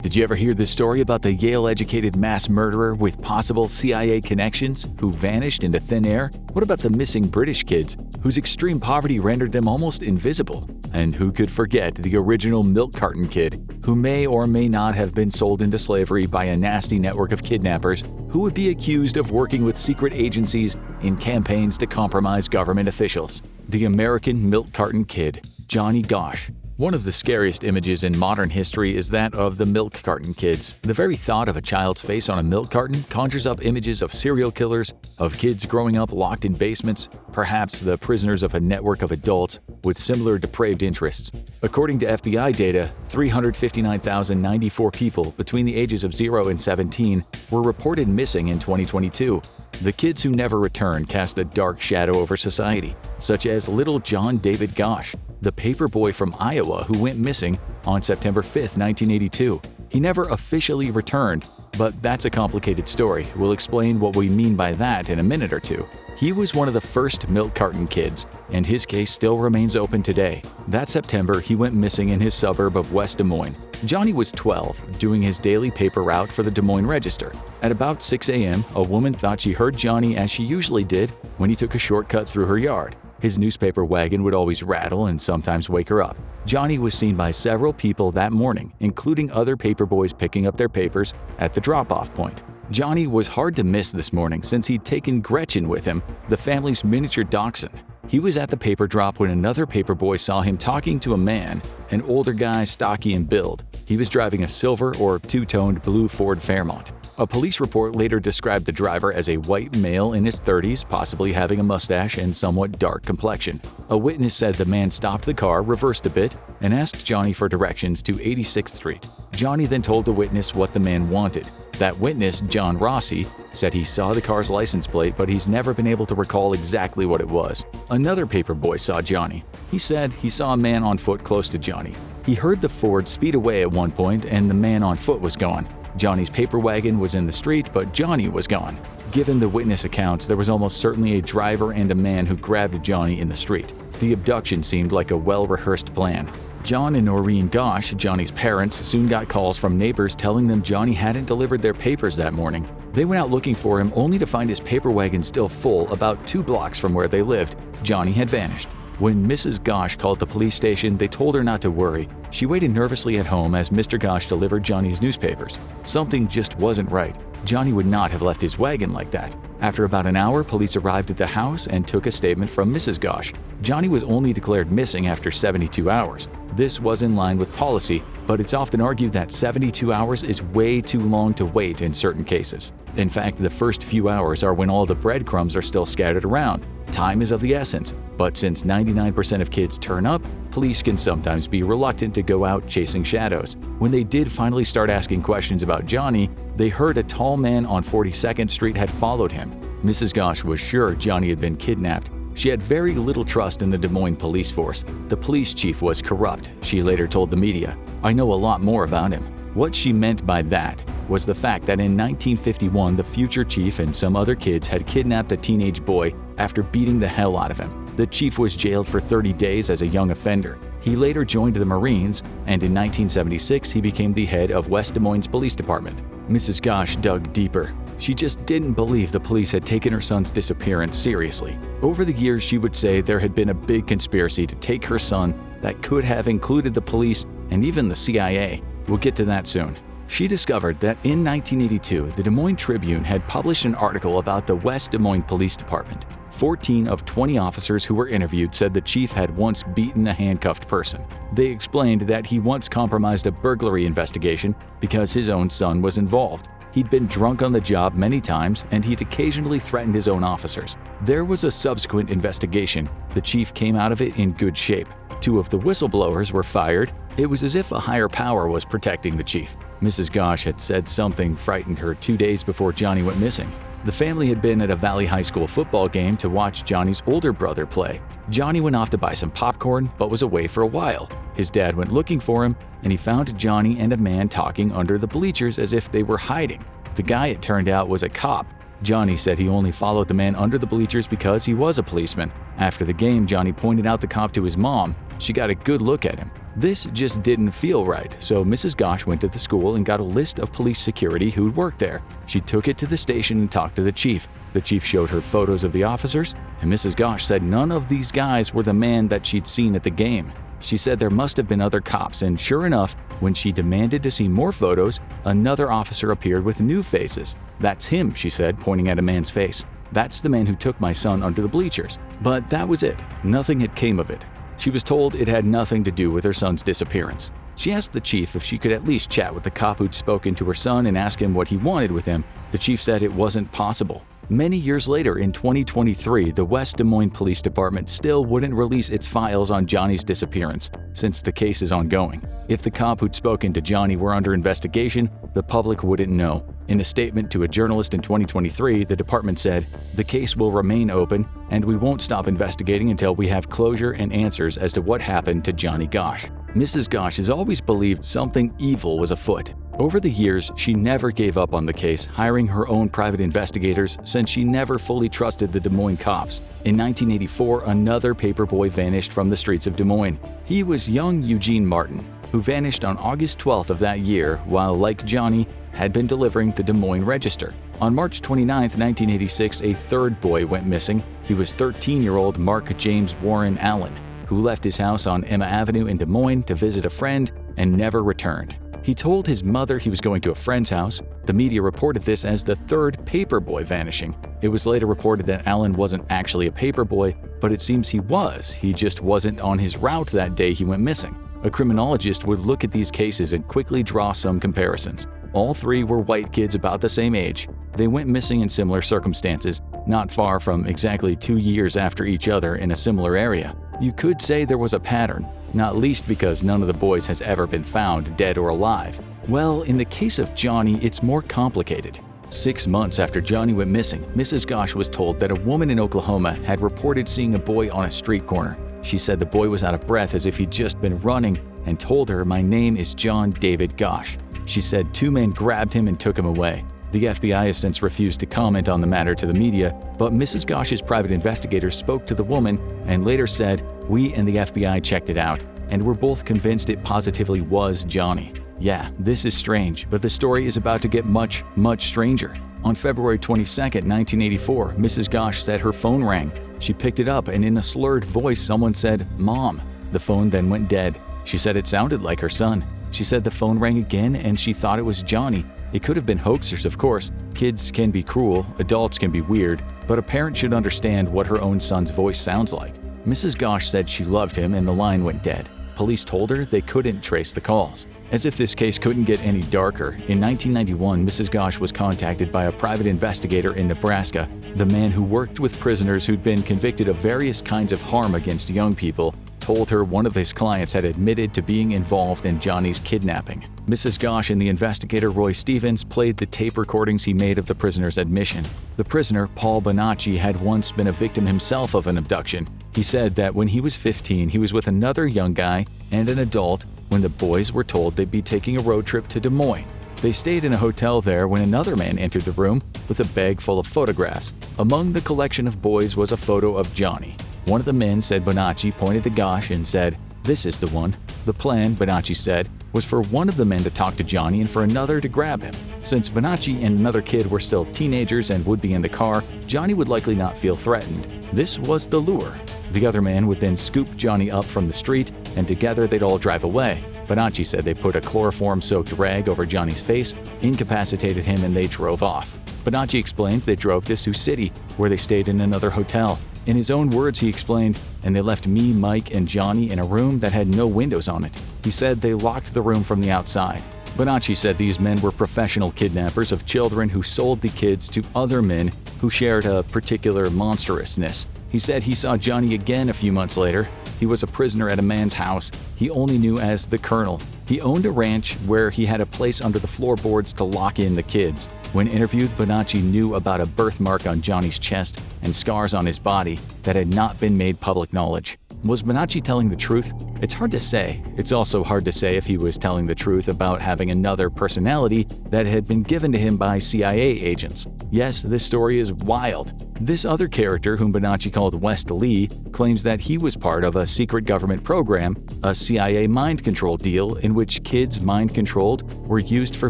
Did you ever hear this story about the Yale-educated mass murderer with possible CIA connections who vanished into thin air? What about the missing British kids whose extreme poverty rendered them almost invisible? And who could forget the original milk carton kid who may or may not have been sold into slavery by a nasty network of kidnappers who would be accused of working with secret agencies in campaigns to compromise government officials? The American milk carton kid, Johnny Gosch. One of the scariest images in modern history is that of the milk carton kids. The very thought of a child's face on a milk carton conjures up images of serial killers, of kids growing up locked in basements, perhaps the prisoners of a network of adults with similar depraved interests. According to FBI data, 359,094 people between the ages of 0 and 17 were reported missing in 2022. The kids who never returned cast a dark shadow over society, such as little John David Gosch, the paper boy from Iowa who went missing on September 5, 1982. He never officially returned, but that's a complicated story. We'll explain what we mean by that in a minute or two. He was one of the first milk carton kids, and his case still remains open today. That September, he went missing in his suburb of West Des Moines. Johnny was 12, doing his daily paper route for the Des Moines Register. At about 6 a.m., a woman thought she heard Johnny as she usually did when he took a shortcut through her yard. His newspaper wagon would always rattle and sometimes wake her up. Johnny was seen by several people that morning, including other paper boys picking up their papers at the drop-off point. Johnny was hard to miss this morning since he'd taken Gretchen with him, the family's miniature dachshund. He was at the paper drop when another paper boy saw him talking to a man, an older guy stocky in build. He was driving a silver or two-toned blue Ford Fairmont. A police report later described the driver as a white male in his 30s, possibly having a mustache and somewhat dark complexion. A witness said the man stopped the car, reversed a bit, and asked Johnny for directions to 86th Street. Johnny then told the witness what the man wanted. That witness, John Rossi, said he saw the car's license plate, but he's never been able to recall exactly what it was. Another paper boy saw Johnny. He said he saw a man on foot close to Johnny. He heard the Ford speed away at one point, and the man on foot was gone. Johnny's paper wagon was in the street, but Johnny was gone. Given the witness accounts, there was almost certainly a driver and a man who grabbed Johnny in the street. The abduction seemed like a well-rehearsed plan. John and Noreen Gosch, Johnny's parents, soon got calls from neighbors telling them Johnny hadn't delivered their papers that morning. They went out looking for him only to find his paper wagon still full about 2 blocks from where they lived. Johnny had vanished. When Mrs. Gosch called the police station, they told her not to worry. She waited nervously at home as Mr. Gosch delivered Johnny's newspapers. Something just wasn't right. Johnny would not have left his wagon like that. After about an hour, police arrived at the house and took a statement from Mrs. Gosch. Johnny was only declared missing after 72 hours. This was in line with policy, but it's often argued that 72 hours is way too long to wait in certain cases. In fact, the first few hours are when all the breadcrumbs are still scattered around. Time is of the essence, but since 99% of kids turn up, police can sometimes be reluctant to go out chasing shadows. When they did finally start asking questions about Johnny, they heard a tall man on 42nd Street had followed him. Mrs. Gosch was sure Johnny had been kidnapped. She had very little trust in the Des Moines police force. The police chief was corrupt, she later told the media. "I know a lot more about him." What she meant by that was the fact that in 1951 the future chief and some other kids had kidnapped a teenage boy after beating the hell out of him. The chief was jailed for 30 days as a young offender. He later joined the Marines, and in 1976 he became the head of West Des Moines Police Department. Mrs. Gosch dug deeper. She just didn't believe the police had taken her son's disappearance seriously. Over the years, she would say there had been a big conspiracy to take her son that could have included the police and even the CIA. We'll get to that soon. She discovered that in 1982, the Des Moines Tribune had published an article about the West Des Moines Police Department. 14 of 20 officers who were interviewed said the chief had once beaten a handcuffed person. They explained that he once compromised a burglary investigation because his own son was involved. He'd been drunk on the job many times, and he'd occasionally threatened his own officers. There was a subsequent investigation. The chief came out of it in good shape. 2 of the whistleblowers were fired. It was as if a higher power was protecting the chief. Mrs. Gosch had said something frightened her 2 days before Johnny went missing. The family had been at a Valley High School football game to watch Johnny's older brother play. Johnny went off to buy some popcorn, but was away for a while. His dad went looking for him, and he found Johnny and a man talking under the bleachers as if they were hiding. The guy, it turned out, was a cop. Johnny said he only followed the man under the bleachers because he was a policeman. After the game, Johnny pointed out the cop to his mom. She got a good look at him. This just didn't feel right, so Mrs. Gosch went to the school and got a list of police security who'd worked there. She took it to the station and talked to the chief. The chief showed her photos of the officers, and Mrs. Gosch said none of these guys were the man that she'd seen at the game. She said there must have been other cops, and sure enough, when she demanded to see more photos, another officer appeared with new faces. "That's him," she said, pointing at a man's face. "That's the man who took my son under the bleachers." But that was it. Nothing had came of it. She was told it had nothing to do with her son's disappearance. She asked the chief if she could at least chat with the cop who'd spoken to her son and ask him what he wanted with him. The chief said it wasn't possible. Many years later, in 2023, the West Des Moines Police Department still wouldn't release its files on Johnny's disappearance, since the case is ongoing. If the cop who'd spoken to Johnny were under investigation, the public wouldn't know. In a statement to a journalist in 2023, the department said, "The case will remain open, and we won't stop investigating until we have closure and answers as to what happened to Johnny Gosch." Mrs. Gosch has always believed something evil was afoot. Over the years, she never gave up on the case, hiring her own private investigators since she never fully trusted the Des Moines cops. In 1984, another paperboy vanished from the streets of Des Moines. He was young Eugene Martin, who vanished on August 12th of that year while, like Johnny, had been delivering the Des Moines Register. On March 29, 1986, a third boy went missing. He was 13-year-old Mark James Warren Allen, who left his house on Emma Avenue in Des Moines to visit a friend and never returned. He told his mother he was going to a friend's house. The media reported this as the third paperboy vanishing. It was later reported that Allen wasn't actually a paperboy, but it seems he was. He just wasn't on his route that day he went missing. A criminologist would look at these cases and quickly draw some comparisons. All three were white kids about the same age. They went missing in similar circumstances, not far from exactly 2 years after each other in a similar area. You could say there was a pattern, not least because none of the boys has ever been found dead or alive. Well, in the case of Johnny, it's more complicated. 6 months after Johnny went missing, Mrs. Gosch was told that a woman in Oklahoma had reported seeing a boy on a street corner. She said the boy was out of breath as if he'd just been running and told her, "My name is John David Gosch." She said 2 men grabbed him and took him away. The FBI has since refused to comment on the matter to the media, but Mrs. Gosch's private investigators spoke to the woman and later said, "We and the FBI checked it out, and we're both convinced it positively was Johnny." Yeah, this is strange, but the story is about to get much, much stranger. On February 22, 1984, Mrs. Gosch said her phone rang. She picked it up, and in a slurred voice, someone said, "Mom." The phone then went dead. She said it sounded like her son. She said the phone rang again, and she thought it was Johnny. It could have been hoaxers, of course. Kids can be cruel, adults can be weird, but a parent should understand what her own son's voice sounds like. Mrs. Gosch said she loved him, and the line went dead. Police told her they couldn't trace the calls. As if this case couldn't get any darker, in 1991, Mrs. Gosch was contacted by a private investigator in Nebraska. The man who worked with prisoners who'd been convicted of various kinds of harm against young people told her one of his clients had admitted to being involved in Johnny's kidnapping. Mrs. Gosch and the investigator Roy Stevens played the tape recordings he made of the prisoner's admission. The prisoner, Paul Bonacci, had once been a victim himself of an abduction. He said that when he was 15, he was with another young guy and an adult when the boys were told they'd be taking a road trip to Des Moines. They stayed in a hotel there when another man entered the room with a bag full of photographs. Among the collection of boys was a photo of Johnny. One of the men, said Bonacci, pointed to Gosch and said, "This is the one." The plan, Bonacci said, was for one of the men to talk to Johnny and for another to grab him. Since Bonacci and another kid were still teenagers and would be in the car, Johnny would likely not feel threatened. This was the lure. The other man would then scoop Johnny up from the street, and together they'd all drive away. Bonacci said they put a chloroform-soaked rag over Johnny's face, incapacitated him, and they drove off. Bonacci explained they drove to Sioux City, where they stayed in another hotel. In his own words, he explained, "And they left me, Mike, and Johnny in a room that had no windows on it." He said they locked the room from the outside. Bonacci said these men were professional kidnappers of children who sold the kids to other men who shared a particular monstrousness. He said he saw Johnny again a few months later. He was a prisoner at a man's house he only knew as the Colonel. He owned a ranch where he had a place under the floorboards to lock in the kids. When interviewed, Bonacci knew about a birthmark on Johnny's chest and scars on his body that had not been made public knowledge. Was Bonacci telling the truth? It's hard to say. It's also hard to say if he was telling the truth about having another personality that had been given to him by CIA agents. Yes, this story is wild. This other character, whom Bonacci called West Lee, claims that he was part of a secret government program, a CIA mind control deal in which kids mind controlled were used for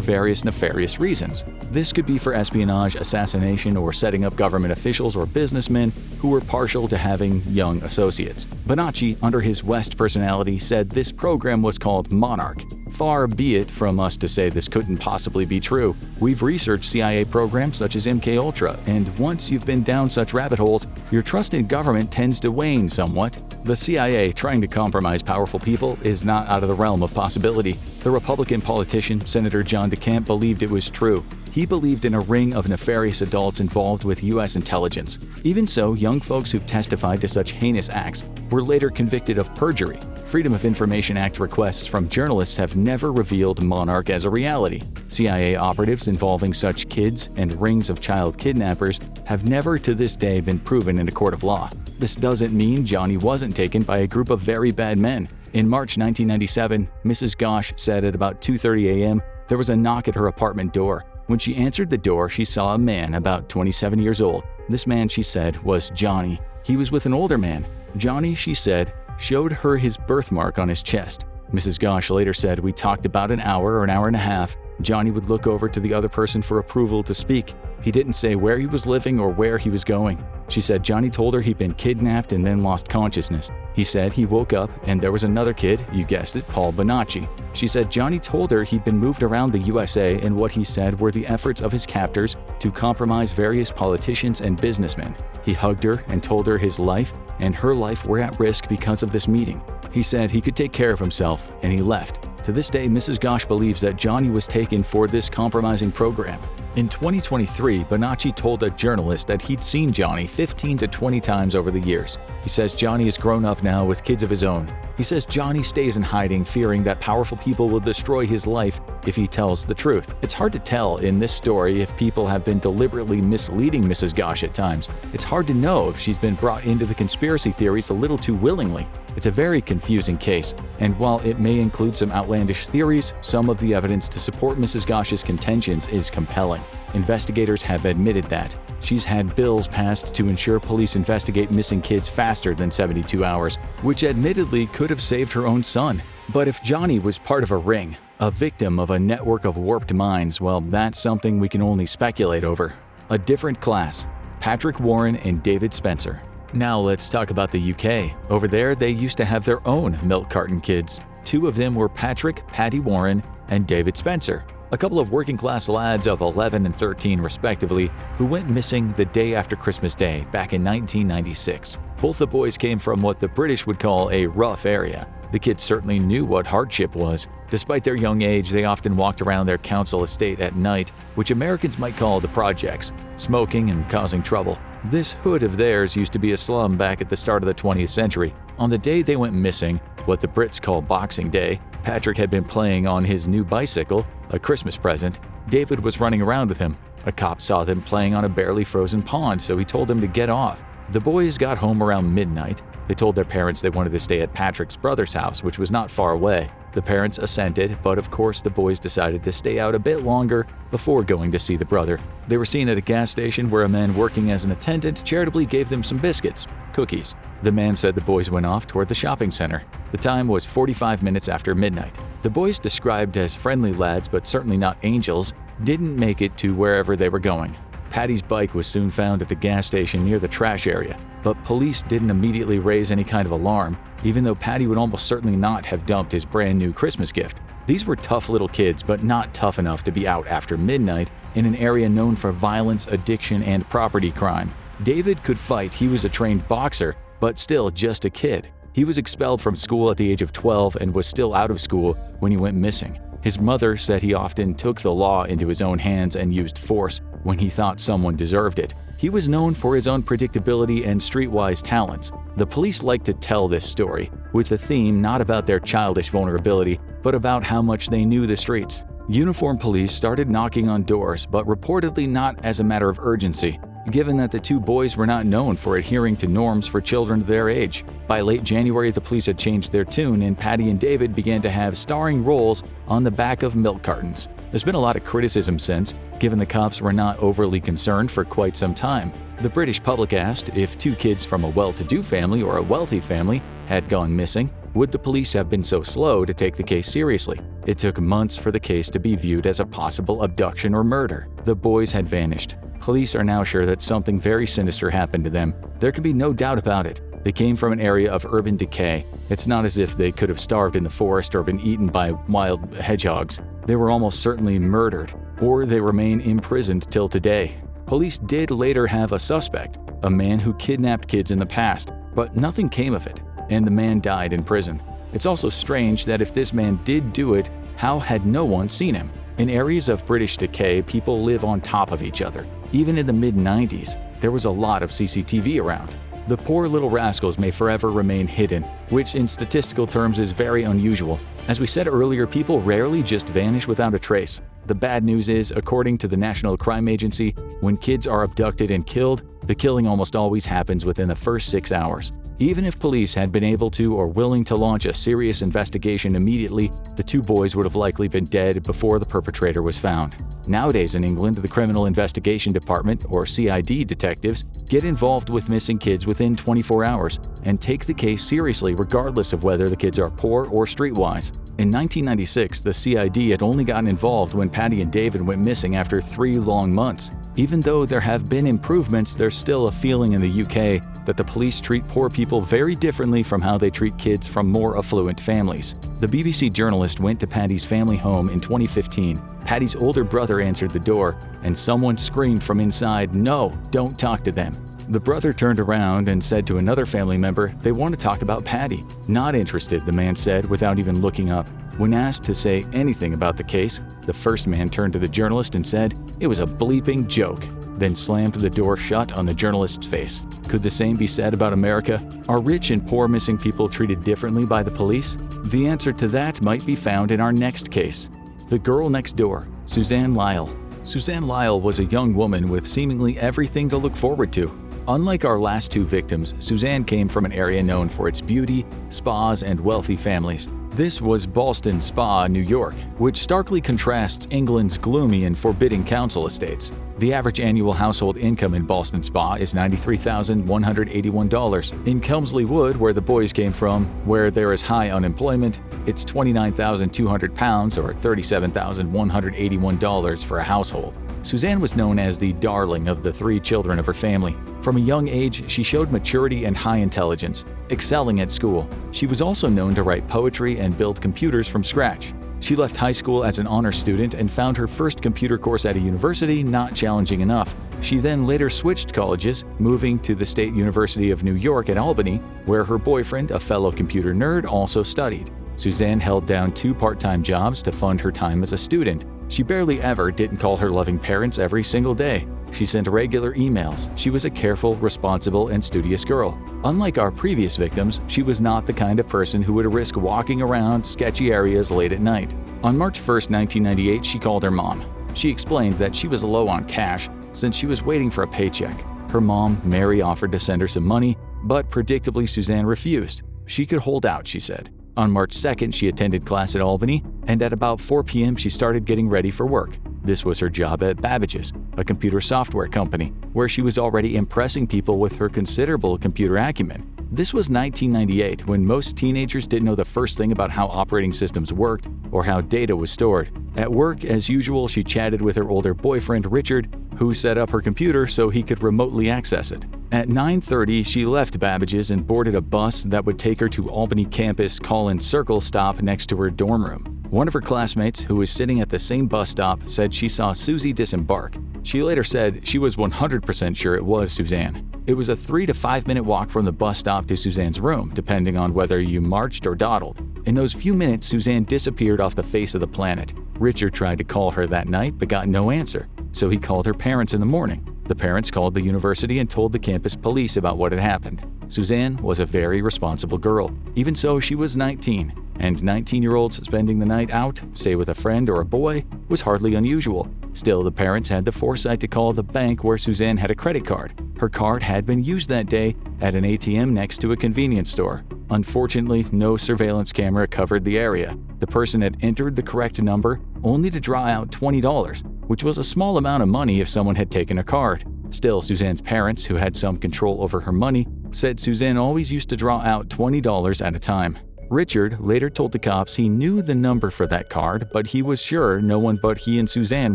various nefarious reasons. This could be for espionage, assassination, or setting up government officials or businessmen who were partial to having young associates. Bonacci, under his West personality, said this program was called Monarch. Far be it from us to say this couldn't possibly be true. We've researched CIA programs such as MKUltra, and once you've been down such rabbit holes, your trust in government tends to wane somewhat. The CIA trying to compromise powerful people is not out of the realm of possibility. The Republican politician, Senator John DeCamp, believed it was true. He believed in a ring of nefarious adults involved with U.S. intelligence. Even so, young folks who've testified to such heinous acts were later convicted of perjury. Freedom of Information Act requests from journalists have never revealed Monarch as a reality. CIA operatives involving such kids and rings of child kidnappers have never to this day been proven in a court of law. This doesn't mean Johnny wasn't taken by a group of very bad men. In March 1997, Mrs. Gosch said at about 2:30 a.m. there was a knock at her apartment door. When she answered the door, she saw a man about 27 years old. This man, she said, was Johnny. He was with an older man. Johnny, she said, showed her his birthmark on his chest. Mrs. Gosch later said, "We talked about an hour or an hour and a half. Johnny would look over to the other person for approval to speak. He didn't say where he was living or where he was going." She said Johnny told her he'd been kidnapped and then lost consciousness. He said he woke up and there was another kid, you guessed it, Paul Bonacci. She said Johnny told her he'd been moved around the USA and what he said were the efforts of his captors to compromise various politicians and businessmen. He hugged her and told her his life and her life were at risk because of this meeting. He said he could take care of himself and he left. To this day, Mrs. Gosch believes that Johnny was taken for this compromising program. In 2023, Bonacci told a journalist that he'd seen Johnny 15 to 20 times over the years. He says Johnny is grown up now with kids of his own. He says Johnny stays in hiding, fearing that powerful people will destroy his life if he tells the truth. It's hard to tell in this story if people have been deliberately misleading Mrs. Gosch at times. It's hard to know if she's been brought into the conspiracy theories a little too willingly. It's a very confusing case, and while it may include some outlandish theories, some of the evidence to support Mrs. Gosch's contentions is compelling. Investigators have admitted that. She's had bills passed to ensure police investigate missing kids faster than 72 hours, which admittedly could have saved her own son. But if Johnny was part of a ring, a victim of a network of warped minds, well, that's something we can only speculate over. A different class: Patrick Warren and David Spencer. Now let's talk about the UK. Over there, they used to have their own milk carton kids. Two of them were Patrick Paddy Warren and David Spencer, a couple of working-class lads of 11 and 13 respectively, who went missing the day after Christmas Day back in 1996. Both the boys came from what the British would call a rough area. The kids certainly knew what hardship was. Despite their young age, they often walked around their council estate at night, which Americans might call the projects, smoking and causing trouble. This hood of theirs used to be a slum back at the start of the 20th century. On the day they went missing, what the Brits call Boxing Day, Patrick had been playing on his new bicycle, a Christmas present. David was running around with him. A cop saw them playing on a barely frozen pond, so he told them to get off. The boys got home around midnight. They told their parents they wanted to stay at Patrick's brother's house, which was not far away. The parents assented, but of course the boys decided to stay out a bit longer before going to see the brother. They were seen at a gas station where a man working as an attendant charitably gave them some biscuits, cookies. The man said the boys went off toward the shopping center. The time was 45 minutes after midnight. The boys, described as friendly lads but certainly not angels, didn't make it to wherever they were going. Patty's bike was soon found at the gas station near the trash area, but police didn't immediately raise any kind of alarm, even though Patty would almost certainly not have dumped his brand new Christmas gift. These were tough little kids, but not tough enough to be out after midnight in an area known for violence, addiction, and property crime. David could fight. He was a trained boxer, but still just a kid. He was expelled from school at the age of 12 and was still out of school when he went missing. His mother said he often took the law into his own hands and used force when he thought someone deserved it. He was known for his unpredictability and streetwise talents. The police like to tell this story, with the theme not about their childish vulnerability, but about how much they knew the streets. Uniformed police started knocking on doors, but reportedly not as a matter of urgency. given that the two boys were not known for adhering to norms for children their age. By late January, the police had changed their tune, and Patty and David began to have starring roles on the back of milk cartons. There's been a lot of criticism since, given the cops were not overly concerned for quite some time. The British public asked if two kids from a well-to-do family or a wealthy family had gone missing, would the police have been so slow to take the case seriously? It took months for the case to be viewed as a possible abduction or murder. The boys had vanished. Police are now sure that something very sinister happened to them. There can be no doubt about it. They came from an area of urban decay. It's not as if they could have starved in the forest or been eaten by wild hedgehogs. They were almost certainly murdered, or they remain imprisoned till today. Police did later have a suspect, a man who kidnapped kids in the past, but nothing came of it, and the man died in prison. It's also strange that if this man did do it, how had no one seen him? In areas of British decay, people live on top of each other. Even in the mid-90s, there was a lot of CCTV around. The poor little rascals may forever remain hidden, which in statistical terms is very unusual. As we said earlier, people rarely just vanish without a trace. The bad news is, according to the National Crime Agency, when kids are abducted and killed, the killing almost always happens within the first 6 hours. Even if police had been able to or willing to launch a serious investigation immediately, the two boys would have likely been dead before the perpetrator was found. Nowadays in England, the Criminal Investigation Department, or CID detectives, get involved with missing kids within 24 hours and take the case seriously regardless of whether the kids are poor or streetwise. In 1996, the CID had only gotten involved when Patty and David went missing after 3 long months. Even though there have been improvements, there's still a feeling in the UK that the police treat poor people very differently from how they treat kids from more affluent families. The BBC journalist went to Patty's family home in 2015. Patty's older brother answered the door, and someone screamed from inside, "No, don't talk to them." The brother turned around and said to another family member, "They want to talk about Patty." "Not interested," the man said without even looking up. When asked to say anything about the case, the first man turned to the journalist and said, "It was a bleeping joke," then slammed the door shut on the journalist's face. Could the same be said about America? Are rich and poor missing people treated differently by the police? The answer to that might be found in our next case. The girl next door, Suzanne Lyall. Suzanne Lyall was a young woman with seemingly everything to look forward to. Unlike our last two victims, Suzanne came from an area known for its beauty, spas, and wealthy families. This was Ballston Spa, New York, which starkly contrasts England's gloomy and forbidding council estates. The average annual household income in Ballston Spa is $93,181. In Kelmsley Wood, where the boys came from, where there is high unemployment, it's £29,200 or $37,181 for a household. Suzanne was known as the darling of the 3 children of her family. From a young age, she showed maturity and high intelligence, excelling at school. She was also known to write poetry and build computers from scratch. She left high school as an honor student and found her first computer course at a university not challenging enough. She then later switched colleges, moving to the State University of New York at Albany, where her boyfriend, a fellow computer nerd, also studied. Suzanne held down 2 part-time jobs to fund her time as a student. She barely ever didn't call her loving parents every single day. She sent regular emails. She was a careful, responsible, and studious girl. Unlike our previous victims, she was not the kind of person who would risk walking around sketchy areas late at night. On March 1st, 1998, she called her mom. She explained that she was low on cash since she was waiting for a paycheck. Her mom, Mary, offered to send her some money, but predictably Suzanne refused. She could hold out, she said. On March 2nd, she attended class at Albany, and at about 4 p.m. she started getting ready for work. This was her job at Babbage's, a computer software company, where she was already impressing people with her considerable computer acumen. This was 1998, when most teenagers didn't know the first thing about how operating systems worked or how data was stored. At work, as usual, she chatted with her older boyfriend, Richard, who set up her computer so he could remotely access it. At 9:30, she left Babbage's and boarded a bus that would take her to Albany campus Collins Circle stop next to her dorm room. One of her classmates, who was sitting at the same bus stop, said she saw Susie disembark. She later said she was 100% sure it was Suzanne. It was a 3 to 5 minute walk from the bus stop to Suzanne's room, depending on whether you marched or dawdled. In those few minutes, Suzanne disappeared off the face of the planet. Richard tried to call her that night but got no answer, so he called her parents in the morning. The parents called the university and told the campus police about what had happened. Suzanne was a very responsible girl. Even so, she was 19, and 19-year-olds spending the night out, say with a friend or a boy, was hardly unusual. Still, the parents had the foresight to call the bank where Suzanne had a credit card. Her card had been used that day at an ATM next to a convenience store. Unfortunately, no surveillance camera covered the area. The person had entered the correct number only to draw out $20, which was a small amount of money if someone had taken a card. Still, Suzanne's parents, who had some control over her money, said Suzanne always used to draw out $20 at a time. Richard later told the cops he knew the number for that card, but he was sure no one but he and Suzanne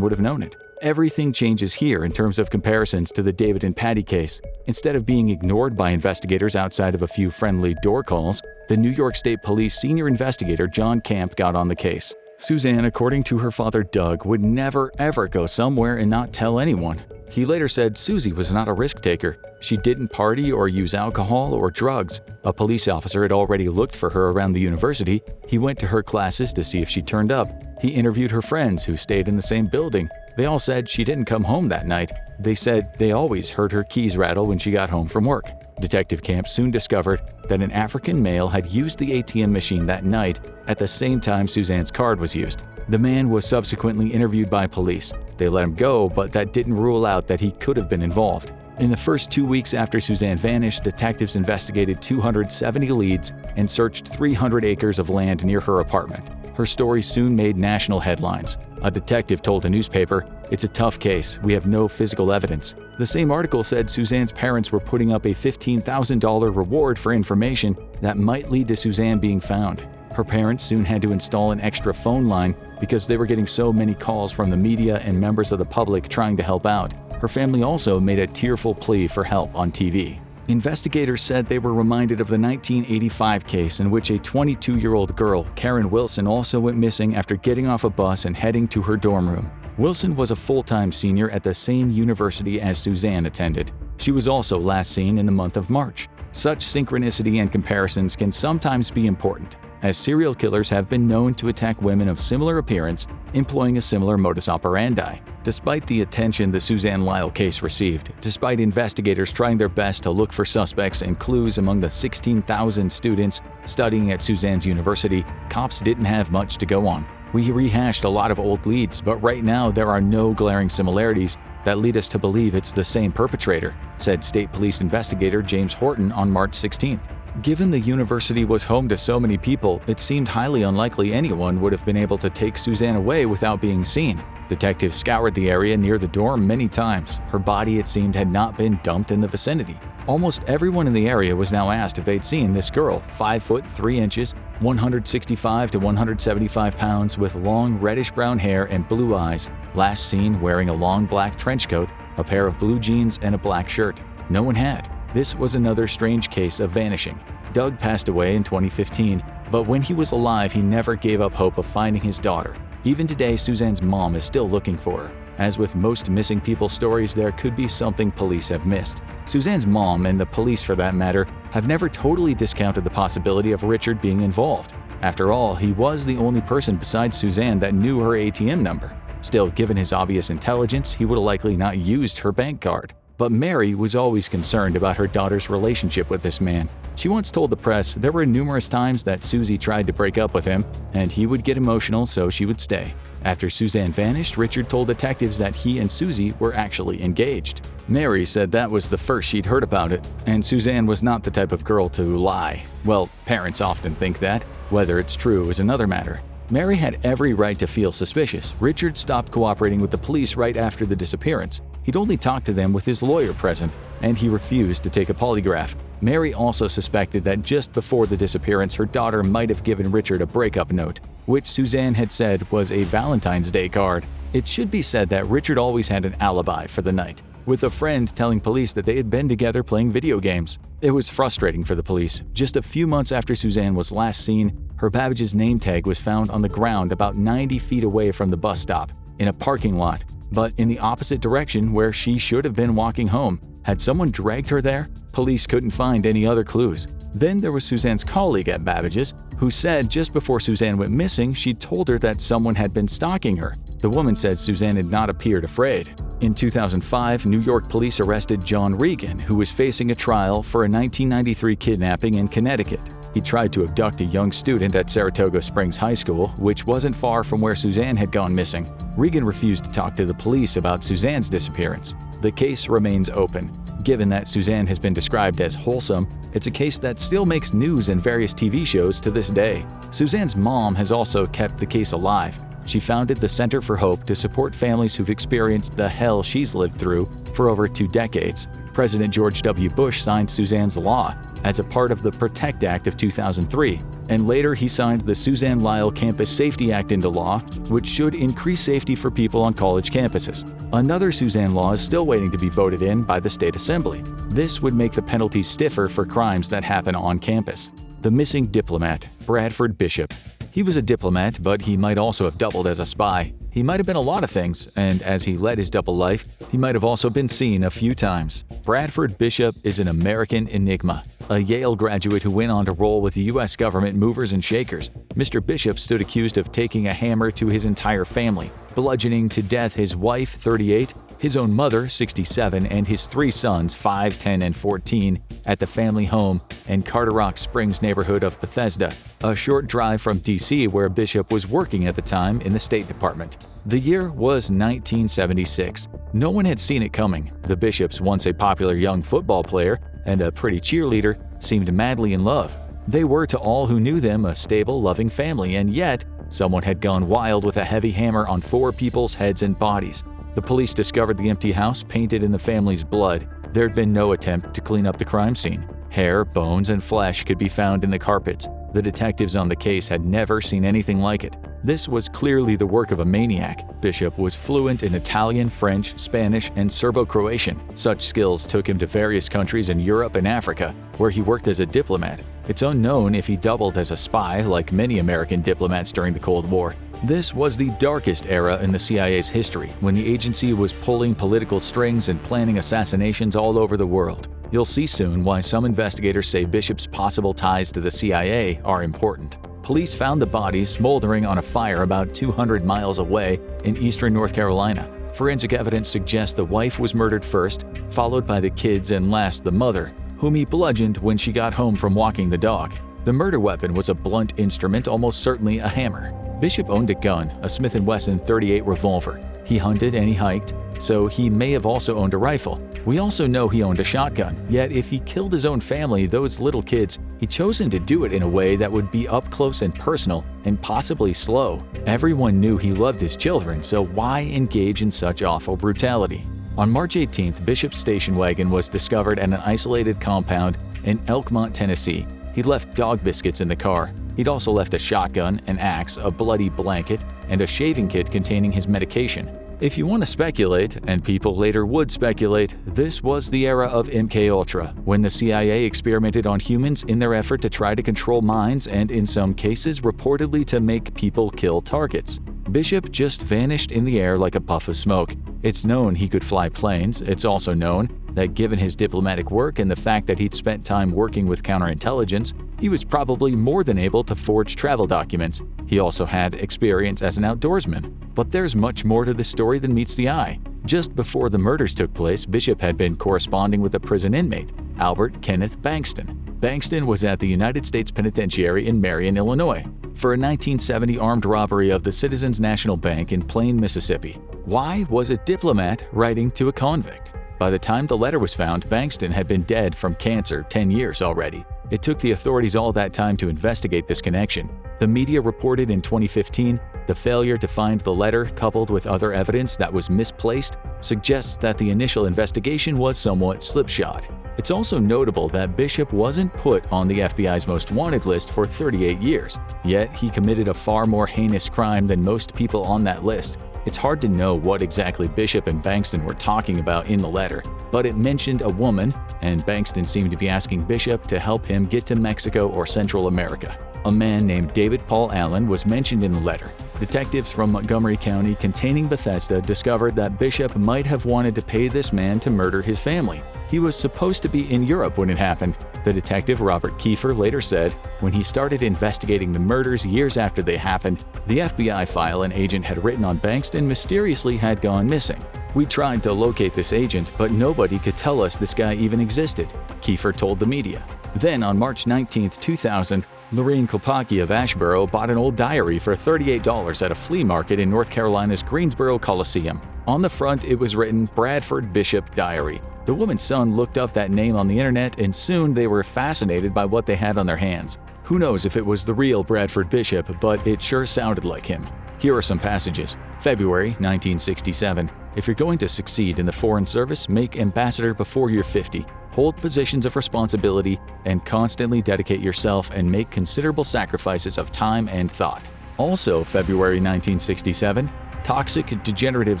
would have known it. Everything changes here in terms of comparisons to the David and Patty case. Instead of being ignored by investigators outside of a few friendly door calls, the New York State Police senior investigator John Camp got on the case. Suzanne, according to her father Doug, would never ever go somewhere and not tell anyone. He later said Susie was not a risk taker. She didn't party or use alcohol or drugs. A police officer had already looked for her around the university. He went to her classes to see if she turned up. He interviewed her friends who stayed in the same building. They all said she didn't come home that night. They said they always heard her keys rattle when she got home from work. Detective Camp soon discovered that an African male had used the ATM machine that night at the same time Suzanne's card was used. The man was subsequently interviewed by police. They let him go, but that didn't rule out that he could have been involved. In the first 2 weeks after Suzanne vanished, detectives investigated 270 leads and searched 300 acres of land near her apartment. Her story soon made national headlines. A detective told a newspaper, "It's a tough case. We have no physical evidence." The same article said Suzanne's parents were putting up a $15,000 reward for information that might lead to Suzanne being found. Her parents soon had to install an extra phone line because they were getting so many calls from the media and members of the public trying to help out. Her family also made a tearful plea for help on TV. Investigators said they were reminded of the 1985 case in which a 22-year-old girl, Karen Wilson, also went missing after getting off a bus and heading to her dorm room. Wilson was a full-time senior at the same university as Suzanne attended. She was also last seen in the month of March. Such synchronicity and comparisons can sometimes be important, as serial killers have been known to attack women of similar appearance, employing a similar modus operandi. Despite the attention the Suzanne Lyall case received, despite investigators trying their best to look for suspects and clues among the 16,000 students studying at Suzanne's university, cops didn't have much to go on. We rehashed a lot of old leads, but right now there are no glaring similarities that lead us to believe it's the same perpetrator, said State Police investigator James Horton on March 16th. Given the university was home to so many people, it seemed highly unlikely anyone would have been able to take Suzanne away without being seen. Detectives scoured the area near the dorm many times. Her body, it seemed, had not been dumped in the vicinity. Almost everyone in the area was now asked if they'd seen this girl, 5 foot 3 inches, 165 to 175 pounds, with long reddish-brown hair and blue eyes, last seen wearing a long black trench coat, a pair of blue jeans, and a black shirt. No one had. This was another strange case of vanishing. Doug passed away in 2015, but when he was alive, he never gave up hope of finding his daughter. Even today, Suzanne's mom is still looking for her. As with most missing people stories, there could be something police have missed. Suzanne's mom, and the police for that matter, have never totally discounted the possibility of Richard being involved. After all, he was the only person besides Suzanne that knew her ATM number. Still, given his obvious intelligence, he would have likely not used her bank card. But Mary was always concerned about her daughter's relationship with this man. She once told the press there were numerous times that Susie tried to break up with him, and he would get emotional, so she would stay. After Suzanne vanished, Richard told detectives that he and Susie were actually engaged. Mary said that was the first she'd heard about it, and Suzanne was not the type of girl to lie. Well, parents often think that. Whether it's true is another matter. Mary had every right to feel suspicious. Richard stopped cooperating with the police right after the disappearance. He'd only talked to them with his lawyer present, and he refused to take a polygraph. Mary also suspected that just before the disappearance, her daughter might have given Richard a breakup note, which Suzanne had said was a Valentine's Day card. It should be said that Richard always had an alibi for the night, with a friend telling police that they had been together playing video games. It was frustrating for the police. Just a few months after Suzanne was last seen, her Babbage's name tag was found on the ground about 90 feet away from the bus stop, in a parking lot, but in the opposite direction where she should have been walking home. Had someone dragged her there? Police couldn't find any other clues. Then there was Suzanne's colleague at Babbage's, who said just before Suzanne went missing, she told her that someone had been stalking her. The woman said Suzanne had not appeared afraid. In 2005, New York police arrested John Regan, who was facing a trial for a 1993 kidnapping in Connecticut. He tried to abduct a young student at Saratoga Springs High School, which wasn't far from where Suzanne had gone missing. Regan refused to talk to the police about Suzanne's disappearance. The case remains open. Given that Suzanne has been described as wholesome, it's a case that still makes news in various TV shows to this day. Suzanne's mom has also kept the case alive. She founded the Center for Hope to support families who've experienced the hell she's lived through for over 2 decades. President George W. Bush signed Suzanne's law as a part of the PROTECT Act of 2003, and later he signed the Suzanne Lyall Campus Safety Act into law, which should increase safety for people on college campuses. Another Suzanne law is still waiting to be voted in by the state assembly. This would make the penalties stiffer for crimes that happen on campus. The missing diplomat, Bradford Bishop. He was a diplomat, but he might also have doubled as a spy. He might have been a lot of things, and as he led his double life, he might have also been seen a few times. Bradford Bishop is an American enigma, a Yale graduate who went on to roll with the U.S. government movers and shakers. Mr. Bishop stood accused of taking a hammer to his entire family, bludgeoning to death his wife, 38, his own mother, 67, and his 3 sons, 5, 10, and 14, at the family home in Carderock Springs neighborhood of Bethesda, a short drive from D.C. where Bishop was working at the time in the State Department. The year was 1976. No one had seen it coming. The Bishops, once a popular young football player and a pretty cheerleader, seemed madly in love. They were, to all who knew them, a stable, loving family, and yet someone had gone wild with a heavy hammer on 4 people's heads and bodies. The police discovered the empty house painted in the family's blood. There had been no attempt to clean up the crime scene. Hair, bones, and flesh could be found in the carpets. The detectives on the case had never seen anything like it. This was clearly the work of a maniac. Bishop was fluent in Italian, French, Spanish, and Serbo-Croatian. Such skills took him to various countries in Europe and Africa, where he worked as a diplomat. It's unknown if he doubled as a spy, like many American diplomats during the Cold War. This was the darkest era in the CIA's history, when the agency was pulling political strings and planning assassinations all over the world. You'll see soon why some investigators say Bishop's possible ties to the CIA are important. Police found the bodies smoldering on a fire about 200 miles away in eastern North Carolina. Forensic evidence suggests the wife was murdered first, followed by the kids, and last the mother, whom he bludgeoned when she got home from walking the dog. The murder weapon was a blunt instrument, almost certainly a hammer. Bishop owned a gun, a Smith & Wesson .38 revolver. He hunted and he hiked, so he may have also owned a rifle. We also know he owned a shotgun, yet if he killed his own family, those little kids, he'd chosen to do it in a way that would be up close and personal and possibly slow. Everyone knew he loved his children, so why engage in such awful brutality? On March 18th, Bishop's station wagon was discovered at an isolated compound in Elkmont, Tennessee. He left dog biscuits in the car. He'd also left a shotgun, an axe, a bloody blanket, and a shaving kit containing his medication. If you want to speculate, and people later would speculate, this was the era of MKUltra, when the CIA experimented on humans in their effort to try to control minds and, in some cases, reportedly to make people kill targets. Bishop just vanished in the air like a puff of smoke. It's known he could fly planes. It's also known that given his diplomatic work and the fact that he'd spent time working with counterintelligence, he was probably more than able to forge travel documents. He also had experience as an outdoorsman. But there's much more to this story than meets the eye. Just before the murders took place, Bishop had been corresponding with a prison inmate, Albert Kenneth Bankston. Bankston was at the United States Penitentiary in Marion, Illinois, for a 1970 armed robbery of the Citizens National Bank in Plain, Mississippi. Why was a diplomat writing to a convict? By the time the letter was found, Bankston had been dead from cancer 10 years already. It took the authorities all that time to investigate this connection. The media reported in 2015 the failure to find the letter, coupled with other evidence that was misplaced, suggests that the initial investigation was somewhat slipshod. It's also notable that Bishop wasn't put on the FBI's most wanted list for 38 years, yet he committed a far more heinous crime than most people on that list. It's hard to know what exactly Bishop and Bankston were talking about in the letter, but it mentioned a woman, and Bankston seemed to be asking Bishop to help him get to Mexico or Central America. A man named David Paul Allen was mentioned in the letter. Detectives from Montgomery County containing Bethesda discovered that Bishop might have wanted to pay this man to murder his family. He was supposed to be in Europe when it happened. The detective Robert Kiefer later said, when he started investigating the murders years after they happened, the FBI file an agent had written on Bankston mysteriously had gone missing. We tried to locate this agent, but nobody could tell us this guy even existed, Kiefer told the media. Then, on March 19, 2000, Lorraine Kopacki of Asheboro bought an old diary for $38 at a flea market in North Carolina's Greensboro Coliseum. On the front, it was written Bradford Bishop Diary. The woman's son looked up that name on the internet, and soon they were fascinated by what they had on their hands. Who knows if it was the real Bradford Bishop, but it sure sounded like him. Here are some passages. February 1967. If you're going to succeed in the Foreign Service, make ambassador before you're 50. Hold positions of responsibility and constantly dedicate yourself and make considerable sacrifices of time and thought. Also, February 1967. Toxic degenerative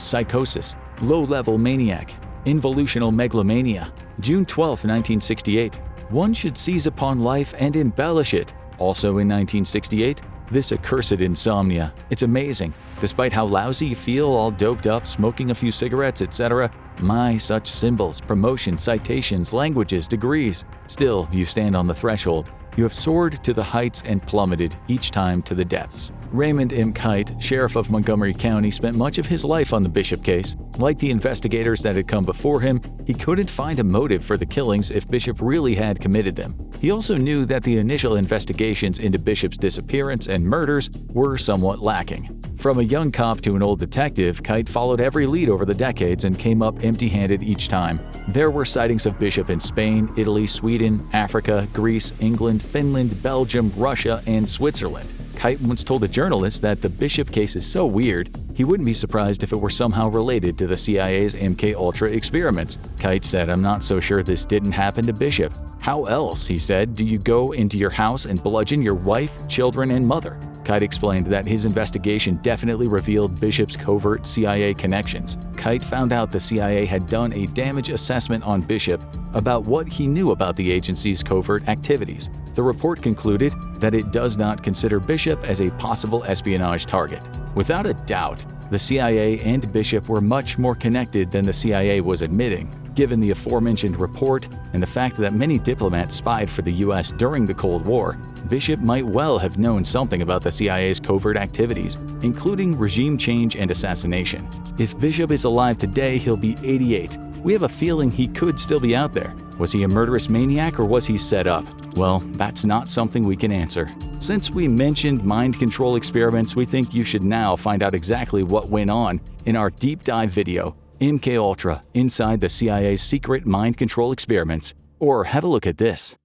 psychosis, low-level maniac, involutional megalomania. June 12, 1968. One should seize upon life and embellish it. Also in 1968. This accursed insomnia. It's amazing. Despite how lousy you feel, all doped up, smoking a few cigarettes, etc. My, such symbols, promotion, citations, languages, degrees. Still, you stand on the threshold. You have soared to the heights and plummeted, each time to the depths. Raymond M. Kite, sheriff of Montgomery County, spent much of his life on the Bishop case. Like the investigators that had come before him, he couldn't find a motive for the killings if Bishop really had committed them. He also knew that the initial investigations into Bishop's disappearance and murders were somewhat lacking. From a young cop to an old detective, Kite followed every lead over the decades and came up empty-handed each time. There were sightings of Bishop in Spain, Italy, Sweden, Africa, Greece, England, Finland, Belgium, Russia, and Switzerland. Kite once told a journalist that the Bishop case is so weird, he wouldn't be surprised if it were somehow related to the CIA's MKUltra experiments. Kite said, "I'm not so sure this didn't happen to Bishop. How else," he said, "do you go into your house and bludgeon your wife, children, and mother?" Kite explained that his investigation definitely revealed Bishop's covert CIA connections. Kite found out the CIA had done a damage assessment on Bishop about what he knew about the agency's covert activities. The report concluded that it does not consider Bishop as a possible espionage target. Without a doubt, the CIA and Bishop were much more connected than the CIA was admitting. Given the aforementioned report and the fact that many diplomats spied for the U.S. during the Cold War, Bishop might well have known something about the CIA's covert activities, including regime change and assassination. If Bishop is alive today, he'll be 88. We have a feeling he could still be out there. Was he a murderous maniac or was he set up? Well, that's not something we can answer. Since we mentioned mind control experiments, we think you should now find out exactly what went on in our deep dive video, MKUltra, Inside the CIA's Secret Mind Control Experiments. Or have a look at this.